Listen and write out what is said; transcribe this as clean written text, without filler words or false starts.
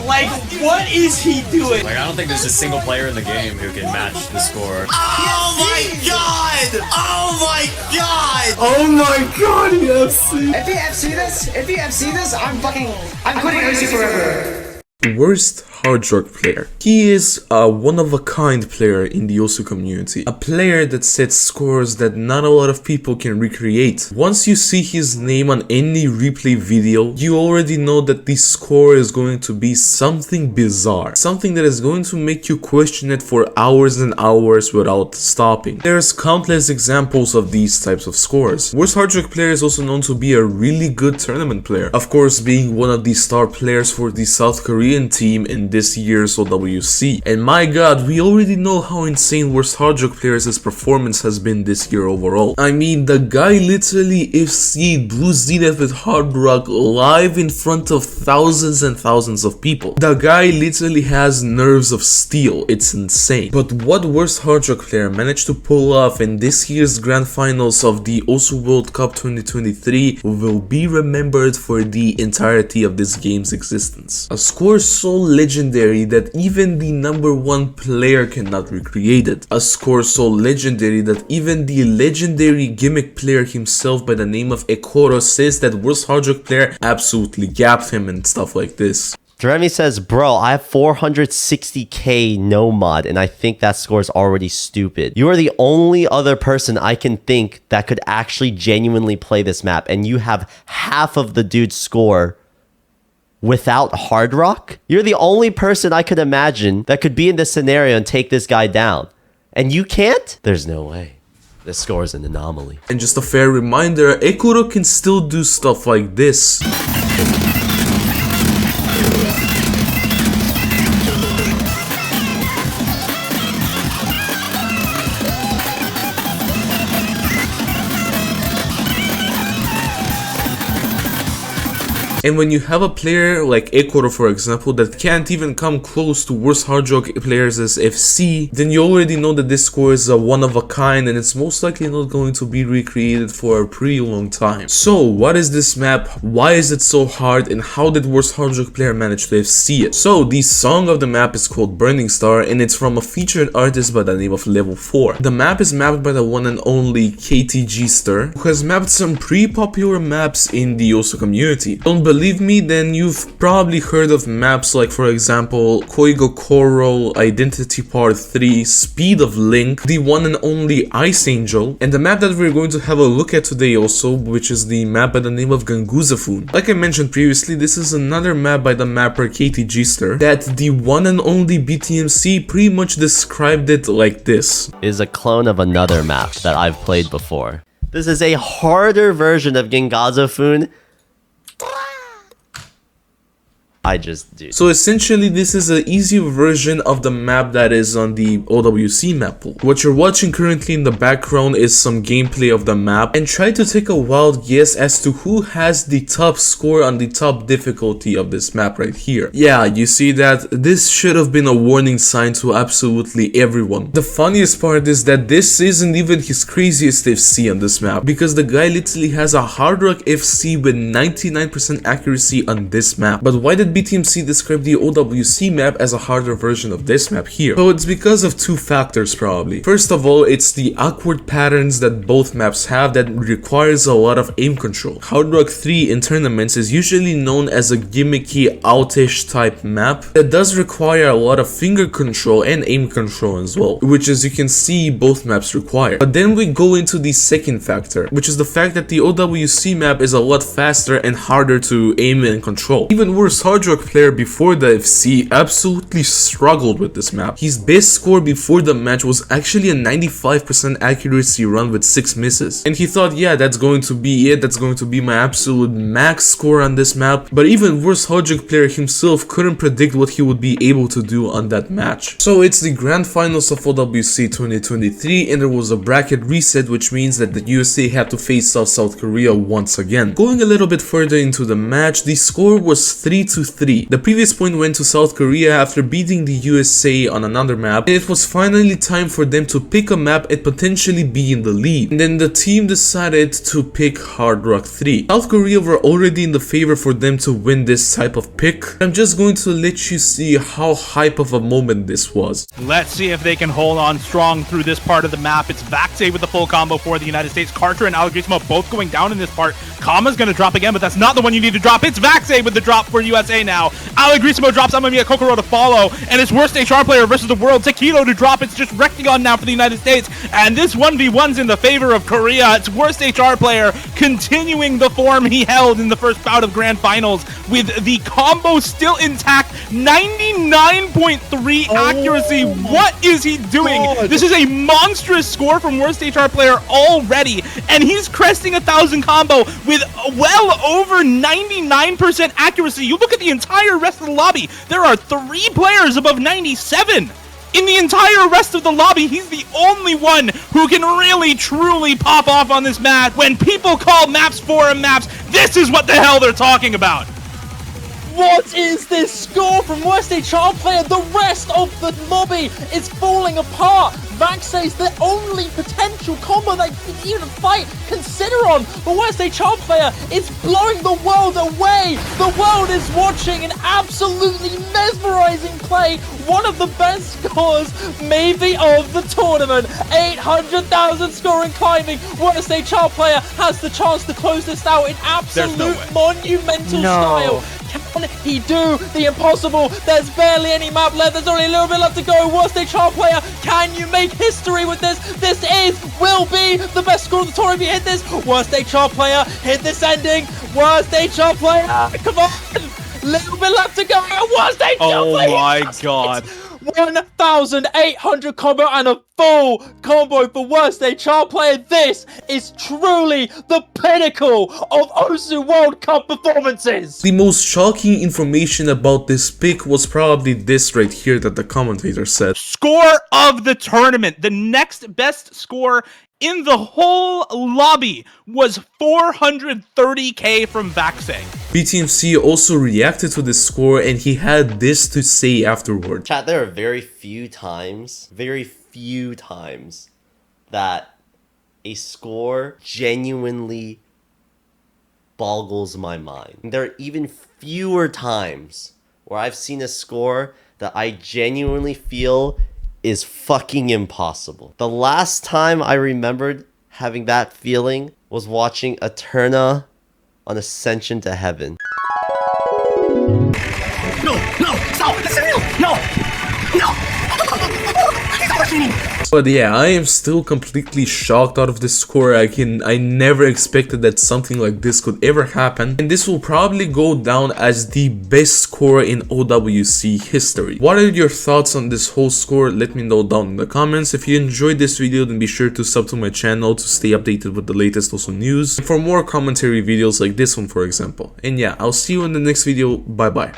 Like, what is he doing? Like, I don't think there's a single player in the game who can match the score. Oh my god! Oh my god! Oh my god, EFC! If you FC this, I'm quitting OC forever. Worst hard rock player. He is a one-of-a-kind player in the OSU community. A player that sets scores that not a lot of people can recreate. Once you see his name on any replay video, you already know that the score is going to be something bizarre. Something that is going to make you question it for hours and hours without stopping. There's countless examples of these types of scores. Worst hard rock player is also known to be a really good tournament player. Of course, being one of the star players for the South Korean team in this year's OWC. And my god, we already know how insane worst hard rock players' performance has been this year overall. I mean, the guy literally FC'd Blue Zenith with hard rock live in front of thousands and thousands of people. The guy literally has nerves of steel. It's insane. But what worst hard rock player managed to pull off in this year's grand finals of the OSU World Cup 2023 will be remembered for the entirety of this game's existence. A score so legendary that even the #1 player cannot recreate it. A score so legendary that even the legendary gimmick player himself by the name of Ekoro says that worst hard rock player absolutely gapped him and stuff like this. Jeremy says, bro, I have 460k no mod, and I think that score is already stupid. You are the only other person I can think that could actually genuinely play this map, and you have half of the dude's score without hard rock? You're the only person I could imagine that could be in this scenario and take this guy down. And you can't? There's no way. This score is an anomaly. And just a fair reminder, Ekoro can still do stuff like this. And when you have a player like Ekoro, for example, that can't even come close to worst hard rock players as FC, then you already know that this score is a one-of-a-kind and it's most likely not going to be recreated for a pretty long time. So, what is this map? Why is it so hard? And how did worst hard rock player manage to FC it? So, the song of the map is called Burning Star and it's from a featured artist by the name of Level 4. The map is mapped by the one and only KTG who has mapped some pretty popular maps in the OSU community. Don't believe me? Then you've probably heard of maps like, for example, Koigo Coral, Identity Part 3, Speed of Link, the one and only Ice Angel, and the map that we're going to have a look at today also, which is the map by the name of Ganguzafun. Like I mentioned previously, this is another map by the mapper KTG that the one and only BTMC pretty much described it like this. It is a clone of another map that I've played before. This is a harder version of Gangazafun. So essentially this is an easier version of the map that is on the OWC map pool. What you're watching currently in the background is some gameplay of the map, and try to take a wild guess as to who has the top score on the top difficulty of this map right here. Yeah, you see that? This should have been a warning sign to absolutely everyone. The funniest part is that this isn't even his craziest FC on this map, because the guy literally has a hard rock FC with 99% accuracy on this map. But why did BTMC describe the OWC map as a harder version of this map here? So it's because of two factors probably. First of all, it's the awkward patterns that both maps have that requires a lot of aim control. Hard Rock 3 in tournaments is usually known as a gimmicky outish type map that does require a lot of finger control and aim control as well, which as you can see both maps require. But then we go into the second factor, which is the fact that the OWC map is a lot faster and harder to aim and control. Even worse, hard rock player before the FC absolutely struggled with this map. His best score before the match was actually a 95% accuracy run with 6 misses. And he thought, yeah, that's going to be it, that's going to be my absolute max score on this map. But even worse, hard rock player himself couldn't predict what he would be able to do on that match. So it's the grand finals of OWC 2023 and there was a bracket reset, which means that the USA had to face off South Korea once again. Going a little bit further into the match, the score was 3-3 3. The previous point went to South Korea after beating the USA on another map, and it was finally time for them to pick a map and potentially be in the lead. And then the team decided to pick Hard Rock 3. South Korea were already in the favor for them to win this type of pick. I'm just going to let you see how hype of a moment this was. Let's see if they can hold on strong through this part of the map. It's Vaxay with the full combo for the United States. Carter and Allegrismo both going down in this part. Kama's gonna drop again, but that's not the one you need to drop. It's Vaxay with the drop for USA now. Allegrismo drops Amamiya Kokoro to follow, and it's worst HR player versus the world. Takedo to drop. It's just Rectigon now for the United States, and this 1v1's in the favor of Korea. It's worst HR player continuing the form he held in the first bout of Grand Finals with the combo still intact. 99.3 accuracy. What is he doing? This is a monstrous score from worst HR player already, and he's cresting 1,000 combo with well over 99% accuracy. You look at the entire rest of the lobby, there are 3 players above 97. In the entire rest of the lobby, he's the only one who can really, truly pop off on this map. When people call maps forum maps, this is what the hell they're talking about. What is this score from worst HR player? The rest of the lobby is falling apart. Vaxay's the only potential combo that you can even fight, consider on. But worst HR player is blowing the world away. The world is watching an absolutely mesmerizing play. One of the best scores maybe of the tournament. 800,000 score and climbing. Worst HR player has the chance to close this out in absolute monumental style. Can he do the impossible? There's barely any map left. There's only a little bit left to go. Worst HR player, can you make history with this? This will be the best score of the tournament if you hit this. Worst HR player, hit this ending. Worst HR player, come on. Little bit left to go. Worst HR player. Oh my god. 1,800 combo and a full combo for worst HR player. This is truly the pinnacle of Osu World Cup performances. The most shocking information about this pick was probably this right here that the commentator said. Score of the tournament. The next best score in the whole lobby was 430k from Vaxay. BTMC also reacted to this score and he had this to say afterward. Chat, there are very few times that a score genuinely boggles my mind. There are even fewer times where I've seen a score that I genuinely feel is fucking impossible. The last time I remembered having that feeling was watching Eterna on Ascension to Heaven. No, stop! This is real! No! Stop questioning! But yeah, I am still completely shocked out of this score. I never expected that something like this could ever happen, and this will probably go down as the best score in OWC history. What are your thoughts on this whole score? Let me know down in the comments. If you enjoyed this video, then be sure to sub to my channel to stay updated with the latest Osu news and for more commentary videos like this one, for example. And yeah, I'll see you in the next video. Bye bye.